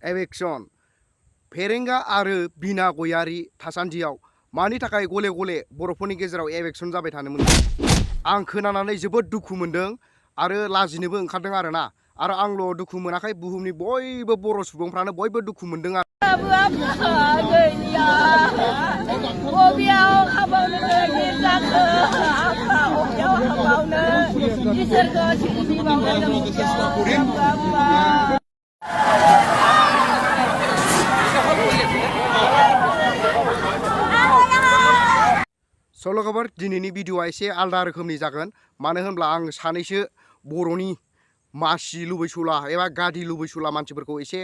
एवेक्शन पेरेंगा आरो बिना गयारी थासान्दियाव मानि थाखाय गले गले बर'फोरनि गेजेराव एवेक्शन जाबाय थानो मोनदों आं खोनानानै जोबोद दुखु मोनदों आरो लाजिनोबो ओंखारदों आरोना आरो आंल' दुखु मोनाखै बुहुमनि बयबो बर' सुबुंफ्रानो बयबो दुखु मोनदों आरो सल' खबर दिनैनि भिडिअआ एसे आलदा रोखोमनि जागोन मानो होनब्ला आं सानैसो बर'नि मासि लुबैसुला एबा गादि लुबैसुला मानसिफोरखौ एसे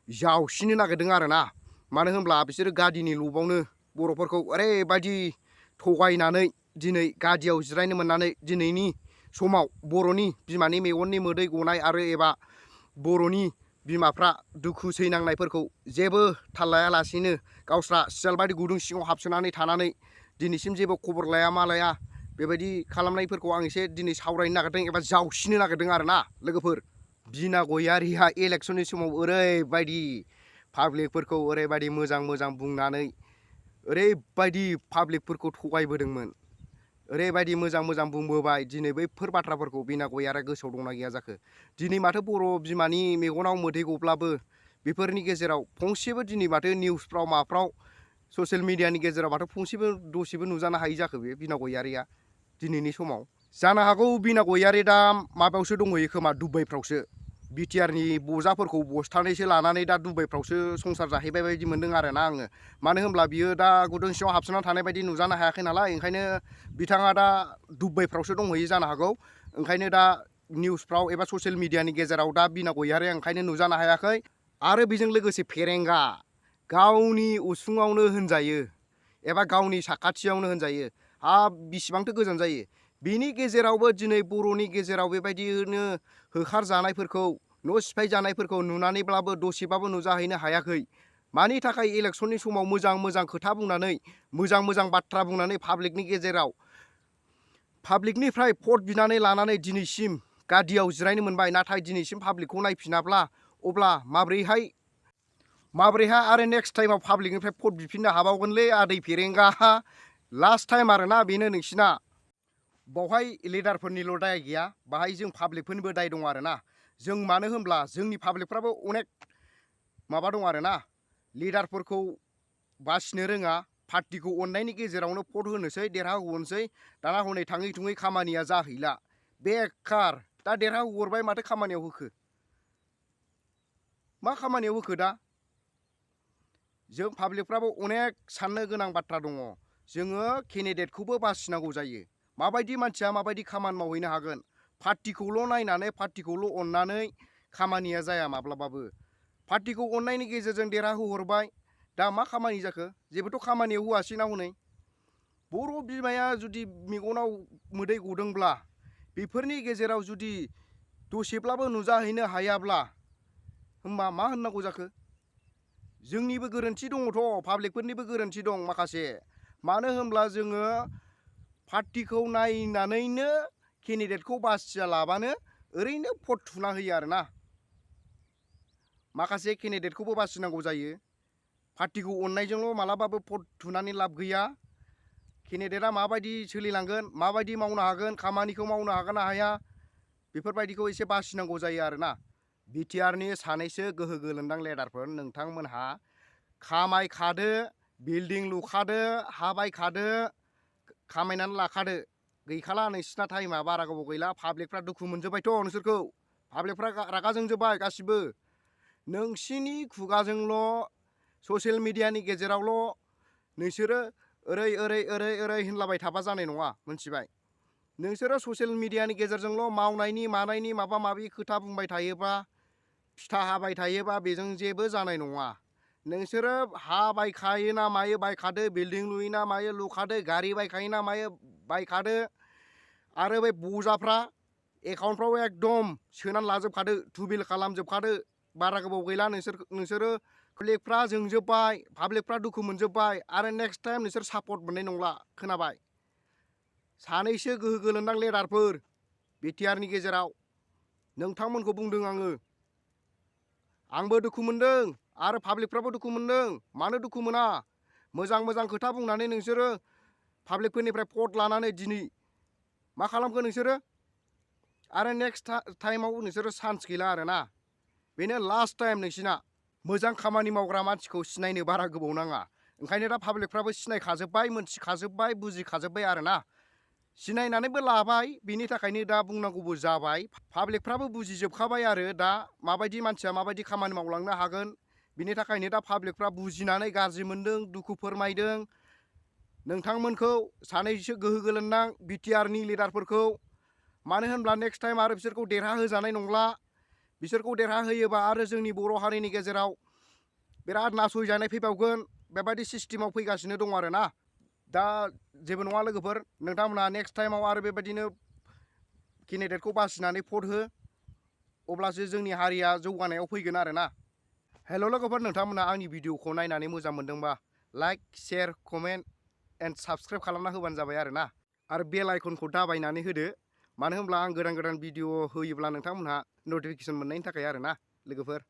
जावसिनो नागिरदों आरोना मानो होनब्ला बिसोरो गादिनि लुबावनो बर'फोरखौ ओरैबायदि थगायनानै दिनै गादियाव जिरायनो मोननानै दिनैनि समाव बर'नि बिमानि मेगननि मोदै गनाय आरो एबा बर'नि बिमाफ्रा दुखु सैनांनायफोरखौ जेबो थाल लायालासिनो गावस्रा सियाल बायदि गुदुं सिङाव हाबसोनानै थानानै दिनैसिम जेबो खबर लाया मा लाया बेबायदि खालामनायफोरखौ आं एसे दिनै सावरायनो नागिरदों एबा जावसिनो नागिरदों आरोना लोगोफोर बिना गयारिया इलेक्शननि समाव ओरैबायदि पाब्लिकफोरखौ ओरैबायदि मोजां बुंनानै ओरैबायदि पाब्लिकफोरखौ थगायबोदोंमोन ओरैबायदि मोजां बुंबोबाय दिनै बैफोर बाथ्राफोरखौ बिना गयारिया गोसोआव दंना गैया जाखो दिनै माथो बर' बिमानि मेगनाव मोदै गब्लाबो बेफोरनि गेजेराव फंसेबो दिनै माथो निउसफ्राव माफ्राव ससियेल मिडियानि गेजेराव माथो फंसेबो दसेबो नुजानो हायि जाखो बे बिना गयारिया दिनैनि समाव जानो हागौ बिना गयारि दा माबायावसो दंहैयो खोमा दुबाइफ्रावसो BTRनि बजाफोरखौ बस्थानैसो लानानै दा दुबाइफ्रावसो संसार जाहैबाय बायदि मोनदों आरोना आङो मानो होनब्ला बियो दा गुदुं सिङाव हाबसोना थानाय बायदि नुजानो हायाखै नालाय ओंखायनो बिथाङा दा दुबाइफ्रावसो दंहैयो जानो हागौ ओंखायनो दा निउसफ्राव एबा ससियेल मिडियानि गेजेराव दा बिना गयारिया ओंखायनो नुजानो हायाखै आरो बेजों लोगोसे पेरेंगा गावनि उसुङावनो होनजायो एबा गावनि साखाथियावनो होनजायो बिसिबांथो गोजान जायो बिनि गेजेरावबो दिनै बर'नि गेजेराव बेबायदिनो होखारजानायफोरखौ न' सिफाय जानायफोरखौ नुनानैब्लाबो दसेबाबो नुजाहैनो हायाखै मानि थाखाय इलेक्शननि समाव मोजां खोथा बुंनानै मोजां बाथ्रा बुंनानै पाब्लिकनि गेजेराव पाब्लिकनिफ्राय भट बिनानै लानानै दिनैसिम गादियाव जिरायनो मोनबाय नाथाय दिनैसिम पाब्लिकखौ नायफिनाब्ला अब्ला माब्रैहाय आरो नेक्स्ट टाइमाव पाब्लिकनिफ्राय भट बिफिननो हाबावगोनलै आदै पेरेंगा लास्ट टाइम आरोना बेनो नोंसिना बावहाय लिडारफोरनिल' दाय गैया बाहाय जों पाब्लिकफोरनिबो दाय दं आरोना जों मानो होनब्ला जोंनि पाब्लिकफ्राबो अनेक माबा दं आरोना लिडारफोरखौ बासिनो रोङा पार्टिखौ अननायनि गेजेरावनो भट होनोसै देरहाहोनोसै दाना हनै थाङै थुङै खामानिया जाहैला बेकार दा देरहाहरबाय माथो खामानियाव होखो मा खामानियाव होखो दा जों पाब्लिकफ्राबो अनेक साननो गोनां बाथ्रा दङ जोङो केन्डिडेटखौबो बासिनांगौ जायो माबायदि मानसिया माबायदि खामानि मावहैनो हागोन पार्टिखौल' नायनानै पार्टिखौल' अननानै खामानिया जाया माब्लाबाबो पार्टिखौ अननायनि गेजेरजों देरहाहोहरबाय दा मा खामानि जाखो जेबोथ' खामानियाव होआसै ना हनै बर' बिमाया जुदि मेगनाव मोदै गदोंब्ला बेफोरनि गेजेराव जुदि दसेब्लाबो नुजाहैनो हायाब्ला होमबा मा होननांगौ जाखो जोंनिबो गोरोन्थि दङथ' पाब्लिकफोरनिबो गोरोन्थि दं माखासे मानो होनब्ला जोङो पार्टिखौ नायनानैनो केन्डिडेटखौ बासिया लाबानो ओरैनो भट थुना होयो आरोना माखासे केन्डिडेटखौबो बासिनांगौ जायो पार्टिखौ अननायजोंल' मालाबाबो भट थुनानै लाब गैया केन्डिडेटआ माबायदि सोलिलांगोन माबायदि मावनो हागोन खामानिखौ मावनो हागोन ना हाया बेफोरबायदिखौ एसे बासिनांगौ जायो आरोना BTRनि सानैसो गोहो गोलोन्दां लिडारफोर नोंथांमोनहा खामायखादो बिल्डिं लुखादो हा बायखादो खामायनानै लाखादो गैखाला नोंसिना टाइमा बारा गोबाव गैला पाब्लिकफ्रा दुखु मोनजोब्बायथ' नोंसोरखौ पाब्लिकफ्रा रागा जोंजोब्बाय गासिबो नोंसिनि खुगाजोंल' ससियेल मिडियानि गेजेरावल' नोंसोरो ओरै होनलाबाय थाबा जानाय नङा मोनथिबाय नोंसोरो ससियेल मिडियानि गेजेरजोंल' मावनायनि मानायनि माबा माबि खोथा बुंबाय थायोबा फिथा हाबाय थायोबा बेजों जेबो जानाय नङा नोंसोरो हा बायखायो ना मायो बायखादो बिल्डिं लुयो ना मायो लुखादो गारि बायखायो ना मायो बायखादो आरो बे बजाफ्रा एकाउन्टफ्राव एकदम सोनानै लाजोबखादो थुबिल खालामजोबखादो बारा गोबाव गैला नोंसोरो पाब्लिकफ्रा जोंजोब्बाय पाब्लिकफ्रा दुखु मोनजोब्बाय आरो नेक्स्ट टाइम नोंसोर सापर्ट मोननाय नंला खोनाबाय सानैसो गोहो गोलोन्दां लिडारफोर BTRनि गेजेराव नोंथांमोनखौ बुंदों आङो आंबो दुखु मोनदों आरो पाब्लिकफ्राबो दुखु मोनदों। मानो दुखु मोना? मोजां मोजां खोथा बुंनानै नोंसोरो पाब्लिकफोरनिफ्राय भट लानानै दिनै मा खालामखो नोंसोरो? आरो नेक्स्ट टाइमाव नोंसोरो चान्स गैला आरोना। बेनो लास्ट टाइम नोंसिना। मोजां खामानि मावग्रा मानसिखौ सिनायनो बारा गोबाव नाङा। ओंखायनो दा पाब्लिकफ्राबो सिनायखाजोब्बाय, मोनथिखाजोब्बाय, बुजिखाजोब्बाय आरोना। सिनायनानैबो लाबाय, बेनि थाखायनो दा बुंनांगौबो जाबाय। पाब्लिकफ्राबो बुजिजोबखाबाय आरो दा माबायदि मानसिया माबायदि खामानि मावलांनो हागोन। बिनि थाखायनो दा पाब्लिकफ्रा बुजिनानै गाज्रि मोनदों, दुखु फोरमायदों। नोंथांमोनखौ सानैसो गोहो गोलोन्दां BTRनि लिडारफोरखौ, मानो होनब्ला नेक्स्ट टाइम आरो बिसोरखौ देरहाहोजानाय नंला। बिसोरखौ देरहाहोयोबा आरो जोंनि बर' हारिनि गेजेराव बिराद नासयजानाय फैबावगोन। बेबायदि सिस्टेमाव फैगासिनो दं आरोना। दा जेबो नङा लोगोफोर, नोंथांमोनहा नेक्स्ट टाइमाव आरो बेबायदिनो केन्डिडेटखौ बासिनानै भट हो, अब्लासो जोंनि हारिया जौगानायाव फैगोन आरोना। हेल' लोगोफोर, नोंथांमोना आंनि भिडिअखौ नायनानै मोजां मोनदोंबा like, share, comment and subscribe खालामना होबानो जाबाय आरोना। आरो बेल आइकनखौ दाबायनानै होदो, मानो होनब्ला आं गोदान गोदान भिडिअ होयोब्ला नोंथांमोनहा नटिफिकेसन मोननायनि थाखाय आरोना लोगोफोर।